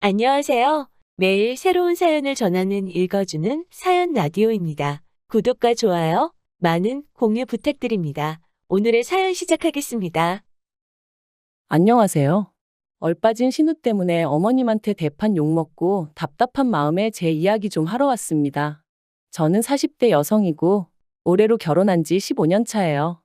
안녕하세요. 매일 새로운 사연을 전하는 읽어주는 사연 라디오입니다. 구독과 좋아요, 많은 공유 부탁드립니다. 오늘의 사연 시작하겠습니다. 안녕하세요. 얼빠진 신우 때문에 어머님한테 대판 욕먹고 답답한 마음에 제 이야기 좀 하러 왔습니다. 저는 40대 여성이고 올해로 결혼한 지 15년 차예요.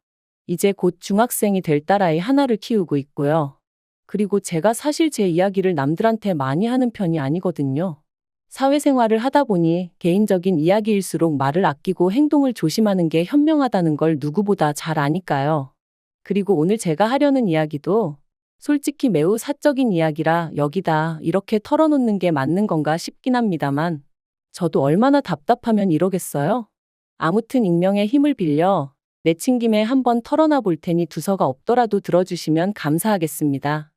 이제 곧 중학생이 될 딸아이 하나를 키우고 있고요. 그리고 제가 사실 제 이야기를 남들한테 많이 하는 편이 아니거든요. 사회생활을 하다 보니 개인적인 이야기일수록 말을 아끼고 행동을 조심하는 게 현명하다는 걸 누구보다 잘 아니까요. 그리고 오늘 제가 하려는 이야기도 솔직히 매우 사적인 이야기라 여기다 이렇게 털어놓는 게 맞는 건가 싶긴 합니다만 저도 얼마나 답답하면 이러겠어요? 아무튼 익명의 힘을 빌려 내친 김에 한번 털어놔 볼 테니 두서가 없더라도 들어주시면 감사하겠습니다.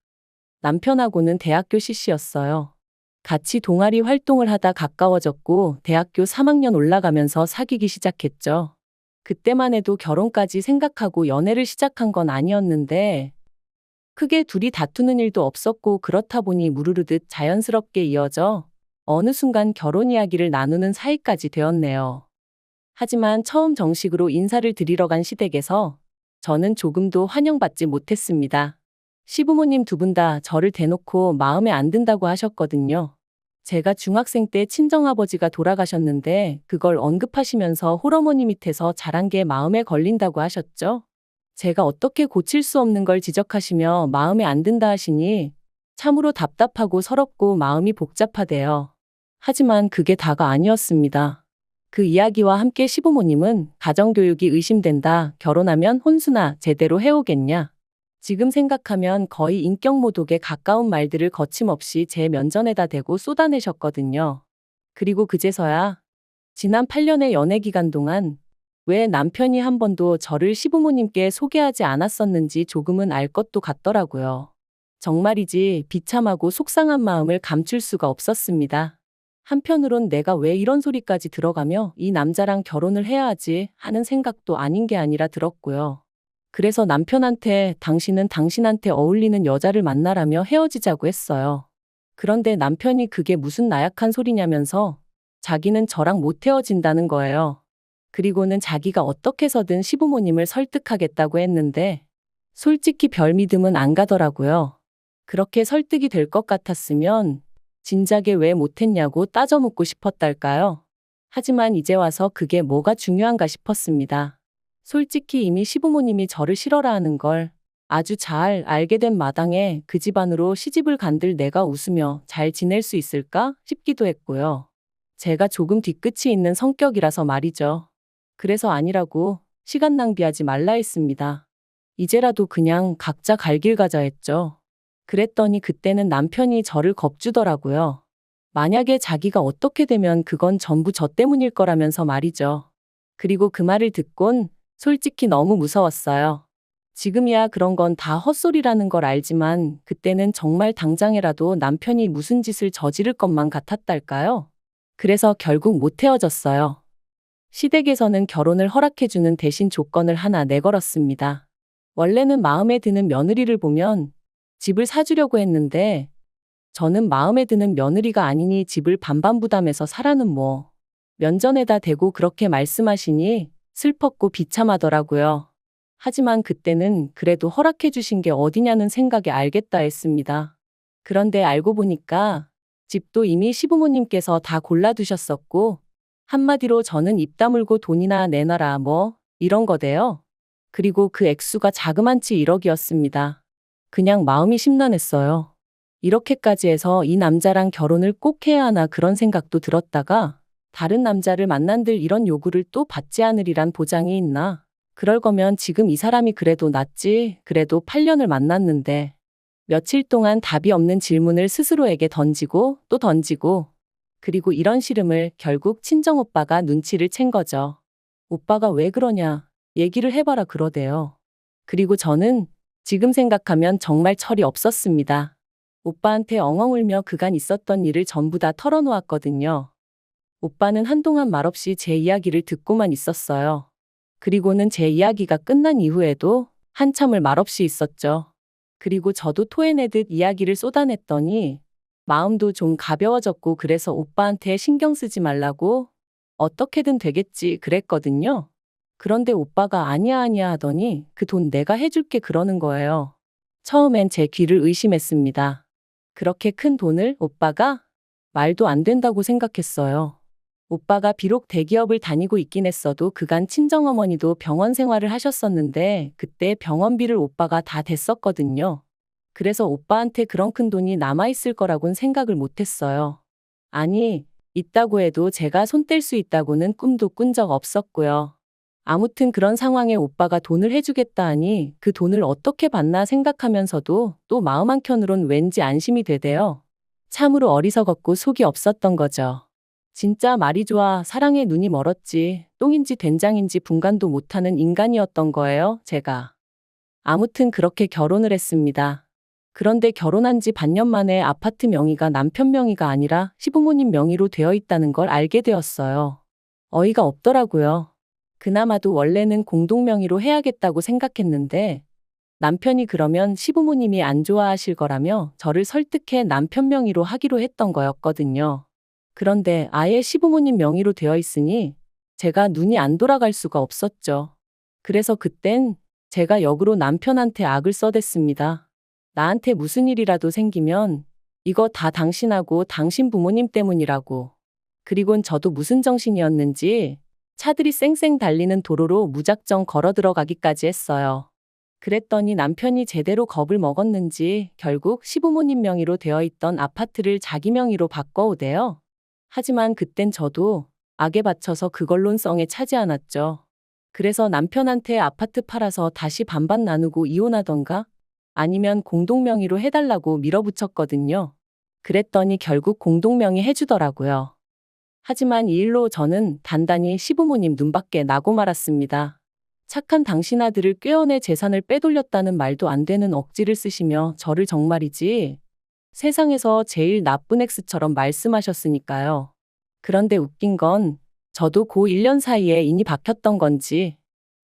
남편하고는 대학교 CC였어요. 같이 동아리 활동을 하다 가까워졌고 대학교 3학년 올라가면서 사귀기 시작했죠. 그때만 해도 결혼까지 생각하고 연애를 시작한 건 아니었는데 크게 둘이 다투는 일도 없었고 그렇다 보니 무르르듯 자연스럽게 이어져 어느 순간 결혼 이야기를 나누는 사이까지 되었네요. 하지만 처음 정식으로 인사를 드리러 간 시댁에서 저는 조금도 환영받지 못했습니다. 시부모님 두 분 다 저를 대놓고 마음에 안 든다고 하셨거든요. 제가 중학생 때 친정아버지가 돌아가셨는데 그걸 언급하시면서 홀어머니 밑에서 자란 게 마음에 걸린다고 하셨죠. 제가 어떻게 고칠 수 없는 걸 지적하시며 마음에 안 든다 하시니 참으로 답답하고 서럽고 마음이 복잡하대요. 하지만 그게 다가 아니었습니다. 그 이야기와 함께 시부모님은 가정교육이 의심된다. 결혼하면 혼수나 제대로 해오겠냐. 지금 생각하면 거의 인격모독에 가까운 말들을 거침없이 제 면전에다 대고 쏟아내셨거든요. 그리고 그제서야 지난 8년의 연애 기간 동안 왜 남편이 한 번도 저를 시부모님께 소개하지 않았었는지 조금은 알 것도 같더라고요. 정말이지 비참하고 속상한 마음을 감출 수가 없었습니다. 한편으론 내가 왜 이런 소리까지 들어가며 이 남자랑 결혼을 해야 하지 하는 생각도 아닌 게 아니라 들었고요. 그래서 남편한테 당신은 당신한테 어울리는 여자를 만나라며 헤어지자고 했어요. 그런데 남편이 그게 무슨 나약한 소리냐면서 자기는 저랑 못 헤어진다는 거예요. 그리고는 자기가 어떻게 해서든 시부모님을 설득하겠다고 했는데 솔직히 별 믿음은 안 가더라고요. 그렇게 설득이 될 것 같았으면 진작에 왜 못했냐고 따져 묻고 싶었달까요? 하지만 이제 와서 그게 뭐가 중요한가 싶었습니다. 솔직히 이미 시부모님이 저를 싫어라 하는 걸 아주 잘 알게 된 마당에 그 집안으로 시집을 간들 내가 웃으며 잘 지낼 수 있을까 싶기도 했고요. 제가 조금 뒤끝이 있는 성격이라서 말이죠. 그래서 아니라고 시간 낭비하지 말라 했습니다. 이제라도 그냥 각자 갈 길 가자 했죠. 그랬더니 그때는 남편이 저를 겁주더라고요. 만약에 자기가 어떻게 되면 그건 전부 저 때문일 거라면서 말이죠. 그리고 그 말을 듣곤 솔직히 너무 무서웠어요. 지금이야 그런 건 다 헛소리라는 걸 알지만 그때는 정말 당장이라도 남편이 무슨 짓을 저지를 것만 같았달까요? 그래서 결국 못 헤어졌어요. 시댁에서는 결혼을 허락해주는 대신 조건을 하나 내걸었습니다. 원래는 마음에 드는 며느리를 보면 집을 사주려고 했는데 저는 마음에 드는 며느리가 아니니 집을 반반 부담해서 사라는 뭐 면전에다 대고 그렇게 말씀하시니 슬펐고 비참하더라고요. 하지만 그때는 그래도 허락해 주신 게 어디냐는 생각에 알겠다 했습니다. 그런데 알고 보니까 집도 이미 시부모님께서 다 골라두셨었고 한마디로 저는 입 다물고 돈이나 내놔라 뭐 이런 거대요. 그리고 그 액수가 자그만치 1억이었습니다. 그냥 마음이 심란했어요. 이렇게까지 해서 이 남자랑 결혼을 꼭 해야 하나 그런 생각도 들었다가 다른 남자를 만난들 이런 요구를 또 받지 않으리란 보장이 있나? 그럴 거면 지금 이 사람이 그래도 낫지. 그래도 8년을 만났는데. 며칠 동안 답이 없는 질문을 스스로에게 던지고 또 던지고 그리고 이런 시름을 결국 친정오빠가 눈치를 챈 거죠. 오빠가 왜 그러냐 얘기를 해봐라 그러대요. 그리고 저는 지금 생각하면 정말 철이 없었습니다. 오빠한테 엉엉 울며 그간 있었던 일을 전부 다 털어놓았거든요. 오빠는 한동안 말없이 제 이야기를 듣고만 있었어요. 그리고는 제 이야기가 끝난 이후에도 한참을 말없이 있었죠. 그리고 저도 토해내듯 이야기를 쏟아냈더니 마음도 좀 가벼워졌고 그래서 오빠한테 신경 쓰지 말라고 어떻게든 되겠지 그랬거든요. 그런데 오빠가 아니야 아니야 하더니 그 돈 내가 해줄게 그러는 거예요. 처음엔 제 귀를 의심했습니다. 그렇게 큰 돈을 오빠가? 말도 안 된다고 생각했어요. 오빠가 비록 대기업을 다니고 있긴 했어도 그간 친정어머니도 병원 생활을 하셨었는데 그때 병원비를 오빠가 다 댔었거든요. 그래서 오빠한테 그런 큰 돈이 남아있을 거라고는 생각을 못했어요. 아니, 있다고 해도 제가 손뗄 수 있다고는 꿈도 꾼 적 없었고요. 아무튼 그런 상황에 오빠가 돈을 해주겠다 하니 그 돈을 어떻게 받나 생각하면서도 또 마음 한켠으론 왠지 안심이 되대요. 참으로 어리석었고 속이 없었던 거죠. 진짜 말이 좋아 사랑에 눈이 멀었지 똥인지 된장인지 분간도 못하는 인간이었던 거예요, 제가. 아무튼 그렇게 결혼을 했습니다. 그런데 결혼한 지 반년 만에 아파트 명의가 남편 명의가 아니라 시부모님 명의로 되어 있다는 걸 알게 되었어요. 어이가 없더라고요. 그나마도 원래는 공동 명의로 해야겠다고 생각했는데 남편이 그러면 시부모님이 안 좋아하실 거라며 저를 설득해 남편 명의로 하기로 했던 거였거든요. 그런데 아예 시부모님 명의로 되어 있으니 제가 눈이 안 돌아갈 수가 없었죠. 그래서 그땐 제가 역으로 남편한테 악을 써댔습니다. 나한테 무슨 일이라도 생기면 이거 다 당신하고 당신 부모님 때문이라고. 그리곤 저도 무슨 정신이었는지 차들이 쌩쌩 달리는 도로로 무작정 걸어 들어가기까지 했어요. 그랬더니 남편이 제대로 겁을 먹었는지 결국 시부모님 명의로 되어 있던 아파트를 자기 명의로 바꿔오대요. 하지만 그땐 저도 악에 받쳐서 그걸론 썽에 차지 않았죠. 그래서 남편한테 아파트 팔아서 다시 반반 나누고 이혼하던가 아니면 공동명의로 해달라고 밀어붙였거든요. 그랬더니 결국 공동명의 해주더라고요. 하지만 이 일로 저는 단단히 시부모님 눈밖에 나고 말았습니다. 착한 당신 아들을 꿰어내 재산을 빼돌렸다는 말도 안 되는 억지를 쓰시며 저를 정말이지 세상에서 제일 나쁜 X처럼 말씀하셨으니까요. 그런데 웃긴 건 저도 고 1년 사이에 인이 박혔던 건지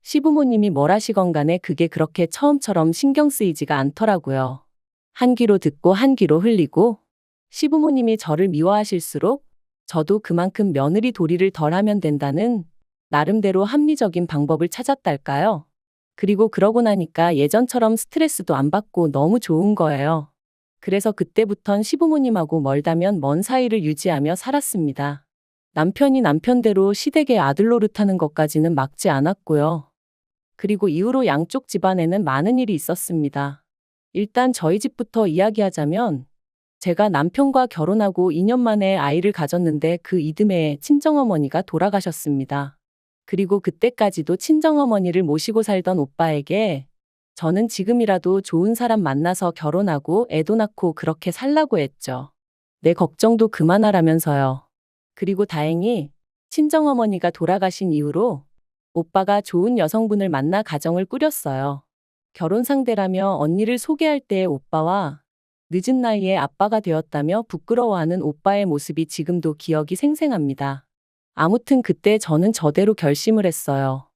시부모님이 뭘 하시건 간에 그게 그렇게 처음처럼 신경 쓰이지가 않더라고요. 한 귀로 듣고 한 귀로 흘리고 시부모님이 저를 미워하실수록 저도 그만큼 며느리 도리를 덜 하면 된다는 나름대로 합리적인 방법을 찾았달까요? 그리고 그러고 나니까 예전처럼 스트레스도 안 받고 너무 좋은 거예요. 그래서 그때부턴 시부모님하고 멀다면 먼 사이를 유지하며 살았습니다. 남편이 남편대로 시댁의 아들 노릇하는 것까지는 막지 않았고요. 그리고 이후로 양쪽 집안에는 많은 일이 있었습니다. 일단 저희 집부터 이야기하자면 제가 남편과 결혼하고 2년 만에 아이를 가졌는데 그 이듬해에 친정어머니가 돌아가셨습니다. 그리고 그때까지도 친정어머니를 모시고 살던 오빠에게 저는 지금이라도 좋은 사람 만나서 결혼하고 애도 낳고 그렇게 살라고 했죠. 내 걱정도 그만하라면서요. 그리고 다행히 친정어머니가 돌아가신 이후로 오빠가 좋은 여성분을 만나 가정을 꾸렸어요. 결혼 상대라며 언니를 소개할 때 오빠와 늦은 나이에 아빠가 되었다며 부끄러워하는 오빠의 모습이 지금도 기억이 생생합니다. 아무튼 그때 저는 저대로 결심을 했어요.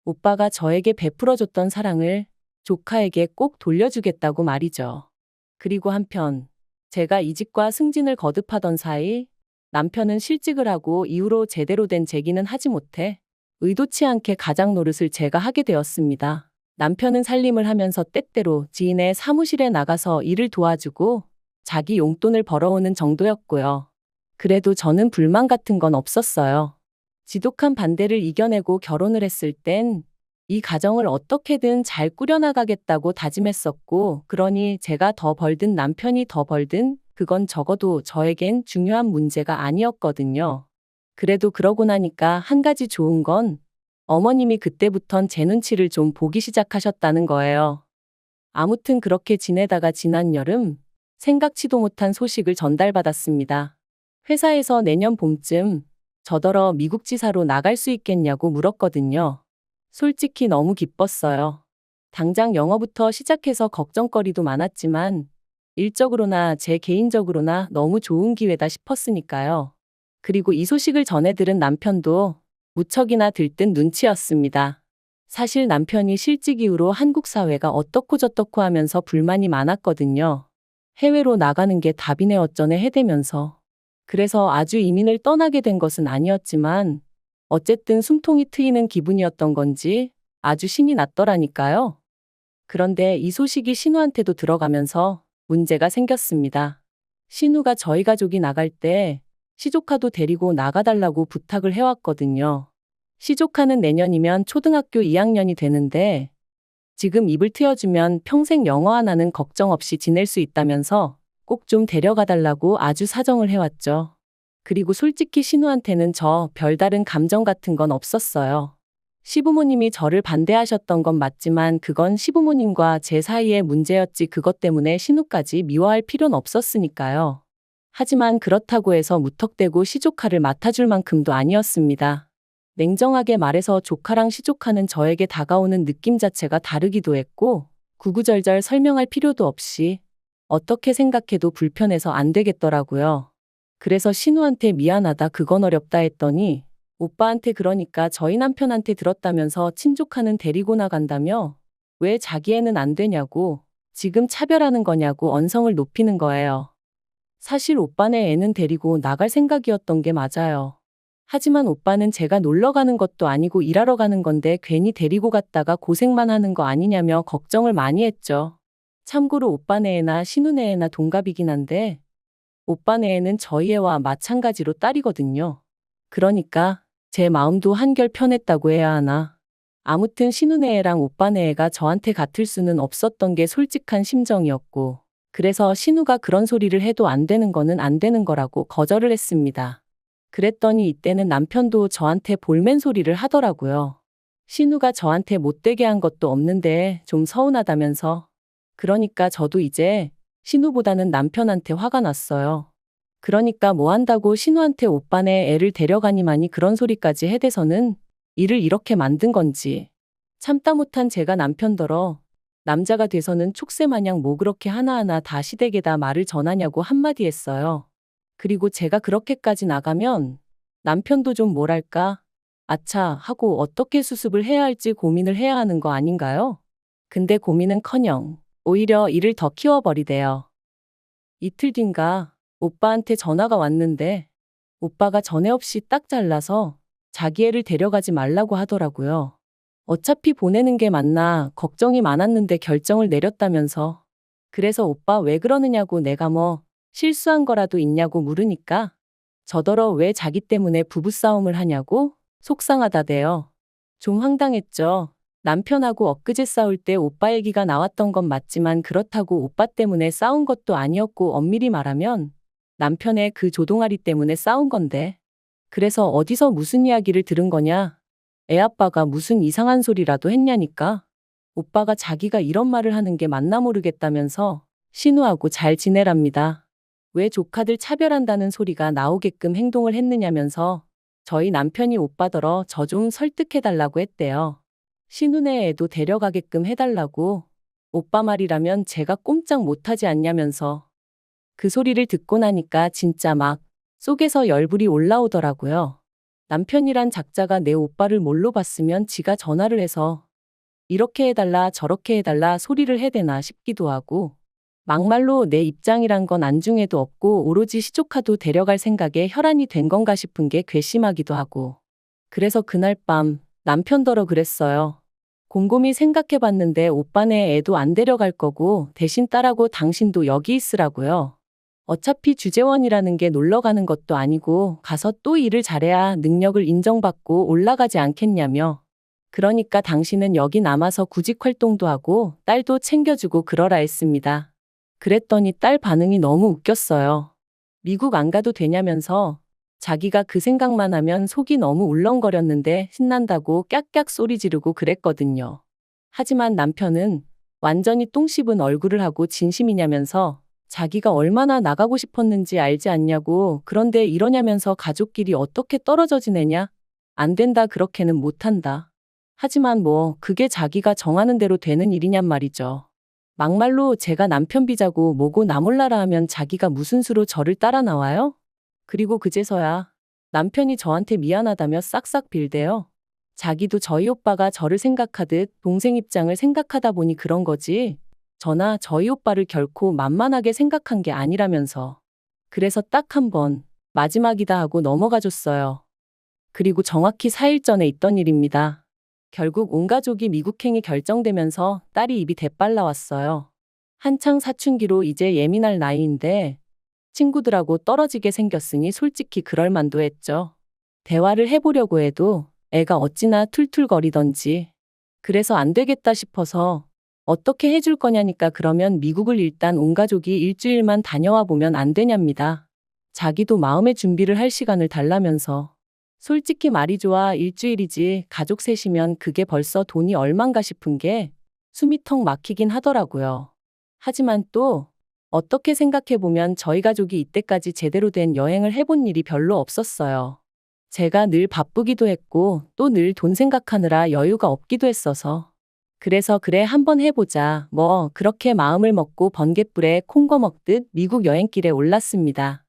오빠가 저에게 베풀어줬던 사랑을 조카에게 꼭 돌려주겠다고 말이죠. 그리고 한편 제가 이직과 승진을 거듭하던 사이 남편은 실직을 하고 이후로 제대로 된 재기는 하지 못해 의도치 않게 가장 노릇을 제가 하게 되었습니다. 남편은 살림을 하면서 때때로 지인의 사무실에 나가서 일을 도와주고 자기 용돈을 벌어오는 정도였고요. 그래도 저는 불만 같은 건 없었어요. 지독한 반대를 이겨내고 결혼을 했을 땐 이 가정을 어떻게든 잘 꾸려나가겠다고 다짐했었고, 그러니 제가 더 벌든 남편이 더 벌든 그건 적어도 저에겐 중요한 문제가 아니었거든요. 그래도 그러고 나니까 한 가지 좋은 건 어머님이 그때부턴 제 눈치를 좀 보기 시작하셨다는 거예요. 아무튼 그렇게 지내다가 지난 여름 생각지도 못한 소식을 전달받았습니다. 회사에서 내년 봄쯤 저더러 미국 지사로 나갈 수 있겠냐고 물었거든요. 솔직히 너무 기뻤어요. 당장 영어부터 시작해서 걱정거리도 많았지만 일적으로나 제 개인적으로나 너무 좋은 기회다 싶었으니까요. 그리고 이 소식을 전해 들은 남편도 무척이나 들뜬 눈치였습니다. 사실 남편이 실직 이후로 한국 사회가 어떻고 저떻고 하면서 불만이 많았거든요. 해외로 나가는 게 답이네 어쩌네 해대면서. 그래서 아주 이민을 떠나게 된 것은 아니었지만 어쨌든 숨통이 트이는 기분이었던 건지 아주 신이 났더라니까요. 그런데 이 소식이 신우한테도 들어가면서 문제가 생겼습니다. 신우가 저희 가족이 나갈 때 시조카도 데리고 나가달라고 부탁을 해왔거든요. 시조카는 내년이면 초등학교 2학년이 되는데 지금 입을 트여주면 평생 영어 하나는 걱정 없이 지낼 수 있다면서 꼭 좀 데려가달라고 아주 사정을 해왔죠. 그리고 솔직히 신우한테는 저 별다른 감정 같은 건 없었어요. 시부모님이 저를 반대하셨던 건 맞지만 그건 시부모님과 제 사이의 문제였지 그것 때문에 신우까지 미워할 필요는 없었으니까요. 하지만 그렇다고 해서 무턱대고 시조카를 맡아줄 만큼도 아니었습니다. 냉정하게 말해서 조카랑 시조카는 저에게 다가오는 느낌 자체가 다르기도 했고 구구절절 설명할 필요도 없이 어떻게 생각해도 불편해서 안 되겠더라고요. 그래서 신우한테 미안하다 그건 어렵다 했더니 오빠한테 그러니까 저희 남편한테 들었다면서 친조카는 데리고 나간다며 왜 자기 애는 안 되냐고 지금 차별하는 거냐고 언성을 높이는 거예요. 사실 오빠네 애는 데리고 나갈 생각이었던 게 맞아요. 하지만 오빠는 제가 놀러 가는 것도 아니고 일하러 가는 건데 괜히 데리고 갔다가 고생만 하는 거 아니냐며 걱정을 많이 했죠. 참고로 오빠네 애나 신우네 애나 동갑이긴 한데 오빠네 애는 저희 애와 마찬가지로 딸이거든요. 그러니까 제 마음도 한결 편했다고 해야 하나. 아무튼 신우네 애랑 오빠네 애가 저한테 같을 수는 없었던 게 솔직한 심정이었고 그래서 신우가 그런 소리를 해도 안 되는 거는 안 되는 거라고 거절을 했습니다. 그랬더니 이때는 남편도 저한테 볼멘 소리를 하더라고요. 신우가 저한테 못되게 한 것도 없는데 좀 서운하다면서. 그러니까 저도 이제 신우보다는 남편한테 화가 났어요. 그러니까 뭐 한다고 신우한테 오빠네 애를 데려가니만이 그런 소리까지 해대서는 일을 이렇게 만든 건지. 참다 못한 제가 남편더러 남자가 돼서는 촉새마냥 뭐 그렇게 하나하나 다 시댁에다 말을 전하냐고 한마디 했어요. 그리고 제가 그렇게까지 나가면 남편도 좀 뭐랄까 아차 하고 어떻게 수습을 해야 할지 고민을 해야 하는 거 아닌가요? 근데 고민은커녕 오히려 일을 더 키워버리대요. 이틀 뒤인가 오빠한테 전화가 왔는데 오빠가 전에 없이 딱 잘라서 자기 애를 데려가지 말라고 하더라고요. 어차피 보내는 게 맞나 걱정이 많았는데 결정을 내렸다면서. 그래서 오빠 왜 그러느냐고 내가 뭐 실수한 거라도 있냐고 물으니까 저더러 왜 자기 때문에 부부싸움을 하냐고 속상하다대요. 좀 황당했죠. 남편하고 엊그제 싸울 때 오빠 얘기가 나왔던 건 맞지만 그렇다고 오빠 때문에 싸운 것도 아니었고 엄밀히 말하면 남편의 그 조동아리 때문에 싸운 건데. 그래서 어디서 무슨 이야기를 들은 거냐? 애아빠가 무슨 이상한 소리라도 했냐니까. 오빠가 자기가 이런 말을 하는 게 맞나 모르겠다면서 신우하고 잘 지내랍니다. 왜 조카들 차별한다는 소리가 나오게끔 행동을 했느냐면서 저희 남편이 오빠더러 저 좀 설득해달라고 했대요. 신우네 애도 데려가게끔 해달라고. 오빠 말이라면 제가 꼼짝 못하지 않냐면서. 그 소리를 듣고 나니까 진짜 막 속에서 열불이 올라오더라고요. 남편이란 작자가 내 오빠를 뭘로 봤으면 지가 전화를 해서 이렇게 해달라 저렇게 해달라 소리를 해대나 싶기도 하고 막말로 내 입장이란 건 안중에도 없고 오로지 시조카도 데려갈 생각에 혈안이 된 건가 싶은 게 괘씸하기도 하고. 그래서 그날 밤 남편더러 그랬어요. 곰곰이 생각해봤는데 오빠네 애도 안 데려갈 거고 대신 딸하고 당신도 여기 있으라고요. 어차피 주재원이라는 게 놀러 가는 것도 아니고 가서 또 일을 잘해야 능력을 인정받고 올라가지 않겠냐며. 그러니까 당신은 여기 남아서 구직 활동도 하고 딸도 챙겨주고 그러라 했습니다. 그랬더니 딸 반응이 너무 웃겼어요. 미국 안 가도 되냐면서 자기가 그 생각만 하면 속이 너무 울렁거렸는데 신난다고 깍깍 소리 지르고 그랬거든요. 하지만 남편은 완전히 똥 씹은 얼굴을 하고 진심이냐면서 자기가 얼마나 나가고 싶었는지 알지 않냐고. 그런데 이러냐면서 가족끼리 어떻게 떨어져 지내냐? 안 된다 그렇게는 못한다. 하지만 뭐 그게 자기가 정하는 대로 되는 일이냔 말이죠. 막말로 제가 남편 비자고 뭐고 나 몰라라 하면 자기가 무슨 수로 저를 따라 나와요? 그리고 그제서야 남편이 저한테 미안하다며 싹싹 빌대요. 자기도 저희 오빠가 저를 생각하듯 동생 입장을 생각하다 보니 그런 거지. 저나 저희 오빠를 결코 만만하게 생각한 게 아니라면서. 그래서 딱 한 번, 마지막이다 하고 넘어가 줬어요. 그리고 정확히 4일 전에 있던 일입니다. 결국 온 가족이 미국행이 결정되면서 딸이 입이 대빨 나왔어요. 한창 사춘기로 이제 예민할 나이인데 친구들하고 떨어지게 생겼으니 솔직히 그럴 만도 했죠. 대화를 해보려고 해도 애가 어찌나 툴툴거리던지. 그래서 안 되겠다 싶어서 어떻게 해줄 거냐니까 그러면 미국을 일단 온 가족이 일주일만 다녀와 보면 안 되냐입니다. 자기도 마음의 준비를 할 시간을 달라면서. 솔직히 말이 좋아 일주일이지 가족 셋이면 그게 벌써 돈이 얼만가 싶은 게 숨이 턱 막히긴 하더라고요. 하지만 또 어떻게 생각해보면 저희 가족이 이때까지 제대로 된 여행을 해본 일이 별로 없었어요. 제가 늘 바쁘기도 했고 또 늘 돈 생각하느라 여유가 없기도 했어서. 그래서 그래 한번 해보자 뭐 그렇게 마음을 먹고 번갯불에 콩거 먹듯 미국 여행길에 올랐습니다.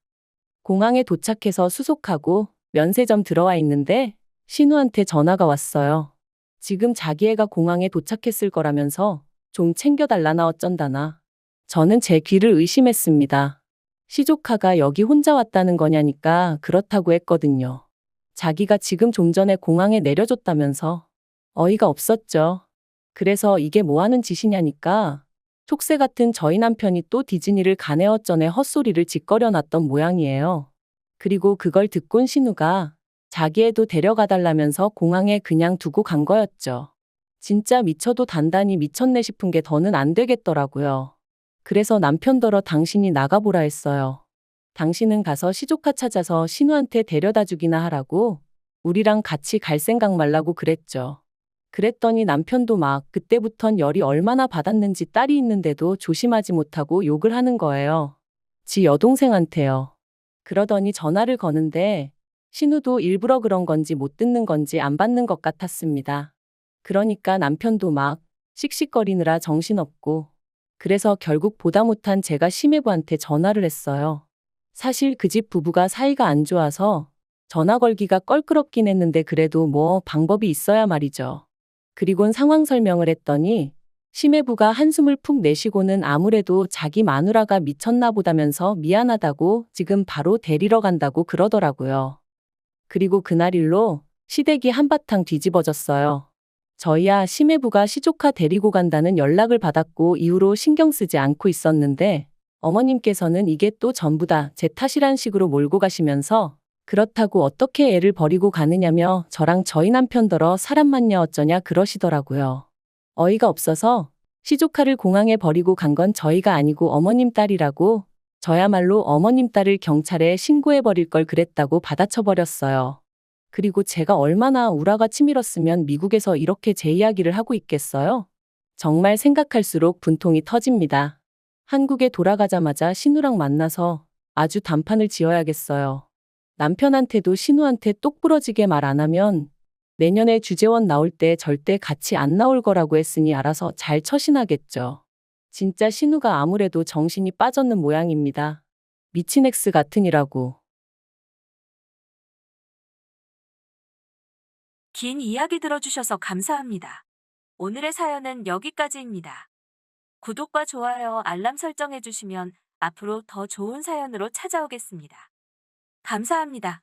공항에 도착해서 수속하고 면세점 들어와 있는데 신우한테 전화가 왔어요. 지금 자기 애가 공항에 도착했을 거라면서 좀 챙겨달라나 어쩐다나. 저는 제 귀를 의심했습니다. 시조카가 여기 혼자 왔다는 거냐니까 그렇다고 했거든요. 자기가 지금 좀 전에 공항에 내려줬다면서. 어이가 없었죠. 그래서 이게 뭐 하는 짓이냐니까 촉새 같은 저희 남편이 또 디즈니를 가네 어쩌네 헛소리를 짓거려 놨던 모양이에요. 그리고 그걸 듣곤 신우가 자기 애도 데려가 달라면서 공항에 그냥 두고 간 거였죠. 진짜 미쳐도 단단히 미쳤네 싶은 게 더는 안 되겠더라고요. 그래서 남편더러 당신이 나가보라 했어요. 당신은 가서 시조카 찾아서 신우한테 데려다 주기나 하라고 우리랑 같이 갈 생각 말라고 그랬죠. 그랬더니 남편도 막 그때부턴 열이 얼마나 받았는지 딸이 있는데도 조심하지 못하고 욕을 하는 거예요. 지 여동생한테요. 그러더니 전화를 거는데 신우도 일부러 그런 건지 못 듣는 건지 안 받는 것 같았습니다. 그러니까 남편도 막 씩씩거리느라 정신없고 그래서 결국 보다 못한 제가 심해부한테 전화를 했어요. 사실 그 집 부부가 사이가 안 좋아서 전화 걸기가 껄끄럽긴 했는데 그래도 뭐 방법이 있어야 말이죠. 그리곤 상황 설명을 했더니 심해부가 한숨을 푹 내쉬고는 아무래도 자기 마누라가 미쳤나 보다면서 미안하다고 지금 바로 데리러 간다고 그러더라고요. 그리고 그날 일로 시댁이 한바탕 뒤집어졌어요. 저희야 심해부가 시조카 데리고 간다는 연락을 받았고 이후로 신경 쓰지 않고 있었는데 어머님께서는 이게 또 전부 다 제 탓이란 식으로 몰고 가시면서 그렇다고 어떻게 애를 버리고 가느냐며 저랑 저희 남편더러 사람 맞냐 어쩌냐 그러시더라고요. 어이가 없어서 시조카를 공항에 버리고 간 건 저희가 아니고 어머님 딸이라고 저야말로 어머님 딸을 경찰에 신고해버릴 걸 그랬다고 받아쳐버렸어요. 그리고 제가 얼마나 우라가 치밀었으면 미국에서 이렇게 제 이야기를 하고 있겠어요? 정말 생각할수록 분통이 터집니다. 한국에 돌아가자마자 신우랑 만나서 아주 단판을 지어야겠어요. 남편한테도 신우한테 똑부러지게 말 안 하면 내년에 주재원 나올 때 절대 같이 안 나올 거라고 했으니 알아서 잘 처신하겠죠. 진짜 신우가 아무래도 정신이 빠졌는 모양입니다. 미친 엑스 같으니라고. 긴 이야기 들어주셔서 감사합니다. 오늘의 사연은 여기까지입니다. 구독과 좋아요, 알람 설정해주시면 앞으로 더 좋은 사연으로 찾아오겠습니다. 감사합니다.